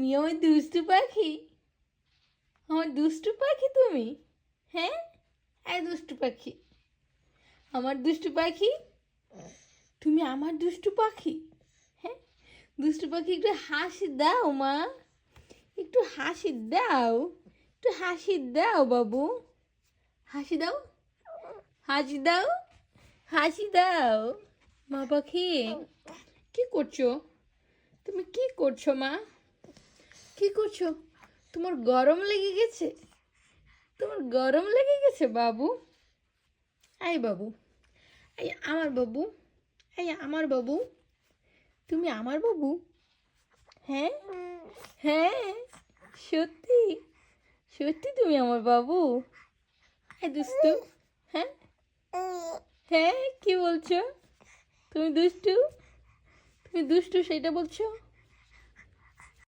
তুমি আমার দুষ্টু পাখি, আমার দুষ্টু পাখি তুমি। হ্যাঁ, এই দুষ্টু পাখি, আমার দুষ্টু পাখি, তুমি আমার দুষ্টু পাখি। হ্যাঁ, দুষ্টু পাখি, একটু হাসি দাও মা, একটু হাসি দাও, একটু হাসি দাও বাবু, হাসি দাও, হাসি দাও, হাসি দাও। মা পাখি কি করছো তুমি, কি করছো মা, কি করছো? তোমার গরম লেগে গেছে, তোমার গরম লেগে গেছে বাবু। এই বাবু, এই আমার বাবু, এই আমার বাবু, তুমি আমার বাবু। হ্যাঁ, হ্যাঁ, সত্যি, সত্যি তুমি আমার বাবু। এই দুষ্টু, হ্যাঁ, হ্যাঁ, কি বলছো? তুমি দুষ্টু, তুমি দুষ্টু সেটা বলছো?